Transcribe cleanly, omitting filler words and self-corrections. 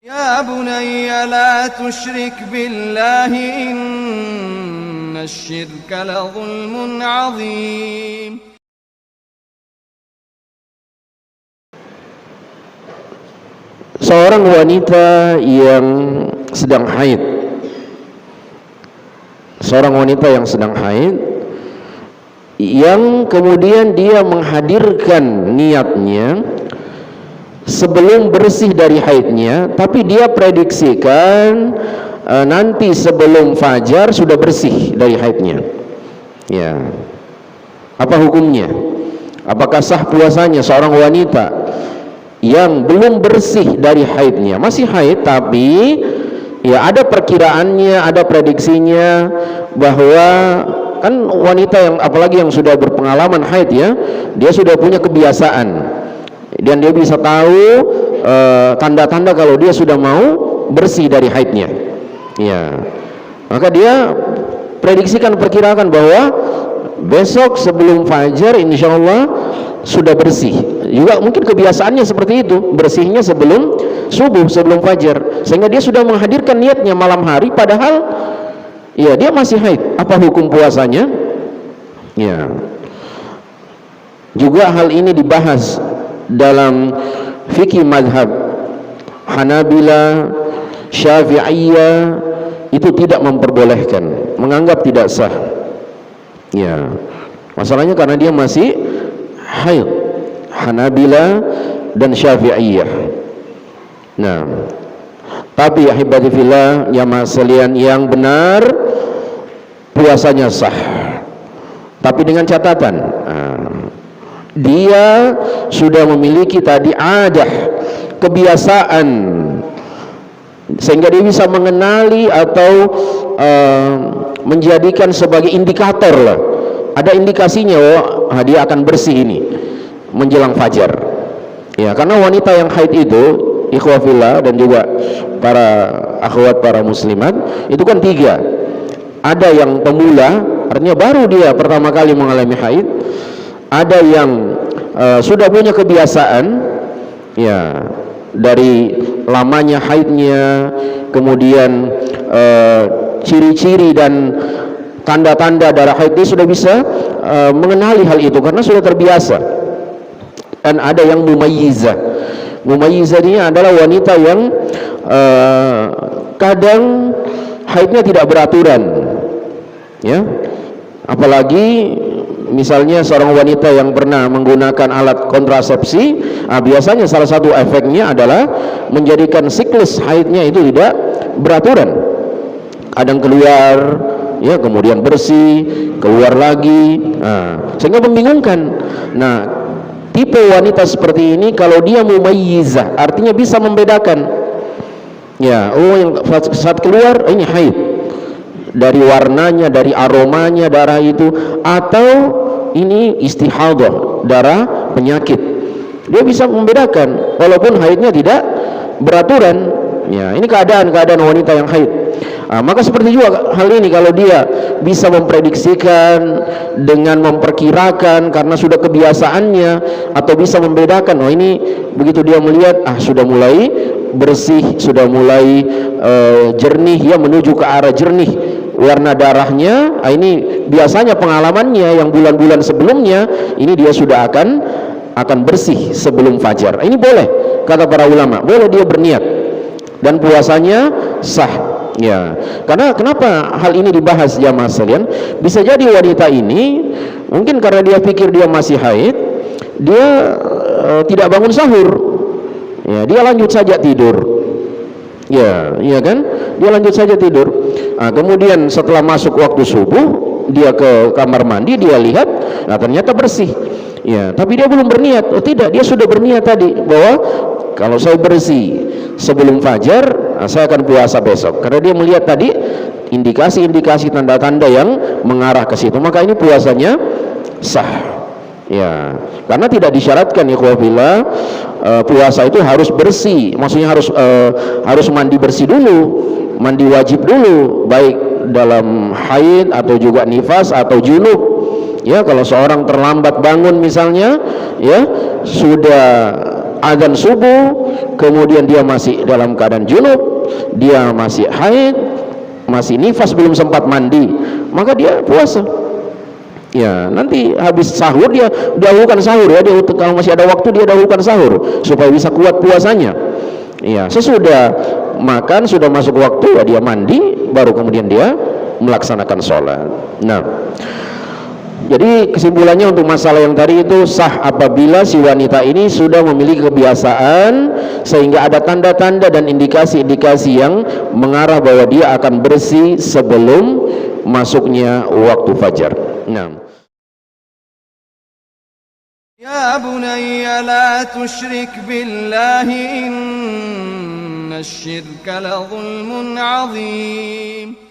Ya bunayya la tusyrik billahi inna syirka la zulmun azim. Seorang wanita yang sedang haid, yang kemudian dia menghadirkan niatnya sebelum bersih dari haidnya, tapi dia prediksikan nanti sebelum fajar sudah bersih dari haidnya. Ya, apa hukumnya? Apakah sah puasanya seorang wanita yang belum bersih dari haidnya, masih haid tapi ya ada perkiraannya, ada prediksinya bahwa kan wanita yang apalagi yang sudah berpengalaman haid ya, dia sudah punya kebiasaan dan dia bisa tahu tanda-tanda kalau dia sudah mau bersih dari haidnya. Ya, maka dia prediksikan, perkirakan bahwa besok sebelum fajar insya Allah sudah bersih. Juga mungkin kebiasaannya seperti itu, bersihnya sebelum subuh, sebelum fajar, sehingga dia sudah menghadirkan niatnya malam hari padahal ya dia masih haid. Apa hukum puasanya? Ya, juga hal ini dibahas dalam fikih mazhab Hanabila, Syafi'iyah, itu tidak memperbolehkan, menganggap tidak sah. Ya, masalahnya karena dia masih haid, Hanabila dan Syafi'iyah. Nah, tapi ahibati fillah, jamaah sekalian, yang benar puasanya sah, tapi dengan catatan dia sudah memiliki tadi adah, kebiasaan, sehingga dia bisa mengenali atau menjadikan sebagai indikator lah, ada indikasinya, oh dia akan bersih ini menjelang fajar. Ya, karena wanita yang haid itu, ikhwah fillah dan juga para akhwat, para muslimat, itu kan tiga. Ada yang pemula, artinya baru dia pertama kali mengalami haid. Ada yang sudah punya kebiasaan, ya, dari lamanya haidnya, kemudian ciri-ciri dan tanda-tanda darah haid, dia sudah bisa mengenali hal itu karena sudah terbiasa. Dan ada yang mumayyizah. Mumayyizah ini adalah wanita yang kadang haidnya tidak beraturan, ya. Apalagi misalnya seorang wanita yang pernah menggunakan alat kontrasepsi, biasanya salah satu efeknya adalah menjadikan siklus haidnya itu tidak beraturan. Kadang keluar, ya, kemudian bersih, keluar lagi, sehingga membingungkan. Nah, tipe wanita seperti ini kalau dia mumayyizah, artinya bisa membedakan, ya, oh yang saat keluar ini haid, dari warnanya, dari aromanya darah itu, atau ini istihadah, darah penyakit. Dia bisa membedakan walaupun haidnya tidak beraturan. Ya, ini keadaan wanita yang haid. Maka seperti juga hal ini, kalau dia bisa memprediksikan dengan memperkirakan karena sudah kebiasaannya, atau bisa membedakan, oh ini begitu dia melihat sudah mulai bersih, sudah mulai jernih, ya, menuju ke arah jernih warna darahnya, ini biasanya pengalamannya yang bulan-bulan sebelumnya, ini dia sudah akan bersih sebelum fajar. Ini boleh, kata para ulama, boleh dia berniat dan puasanya sah. Ya, karena kenapa hal ini dibahas, jamaah sekalian? Bisa jadi wanita ini mungkin karena dia pikir dia masih haid, dia tidak bangun sahur, ya, dia lanjut saja tidur. Ya, iya kan? Dia lanjut saja tidur. Kemudian setelah masuk waktu subuh, dia ke kamar mandi, dia lihat, ternyata bersih. Ya, tapi dia belum berniat. Oh tidak, dia sudah berniat tadi bahwa kalau saya bersih sebelum fajar, saya akan puasa besok. Karena dia melihat tadi indikasi-indikasi, tanda-tanda yang mengarah ke situ, maka ini puasanya sah. Ya, karena tidak disyaratkan, ikhwah fillah, puasa itu harus bersih. Maksudnya harus mandi bersih dulu, mandi wajib dulu, baik dalam haid atau juga nifas atau junub. Ya, kalau seorang terlambat bangun misalnya, ya, sudah azan subuh, kemudian dia masih dalam keadaan junub, dia masih haid, masih nifas, belum sempat mandi, maka dia puasa. Ya, nanti habis sahur dia dahulukan sahur ya, dia kalau masih ada waktu dia dahulukan sahur supaya bisa kuat puasanya. Ya, sesudah makan sudah masuk waktu ya dia mandi, baru kemudian dia melaksanakan sholat. Nah, jadi kesimpulannya untuk masalah yang tadi itu sah apabila si wanita ini sudah memiliki kebiasaan sehingga ada tanda-tanda dan indikasi-indikasi yang mengarah bahwa dia akan bersih sebelum masuknya waktu fajar. Nah. Ya bunayya la tusyrik billahi innasyirka la zulmun azim.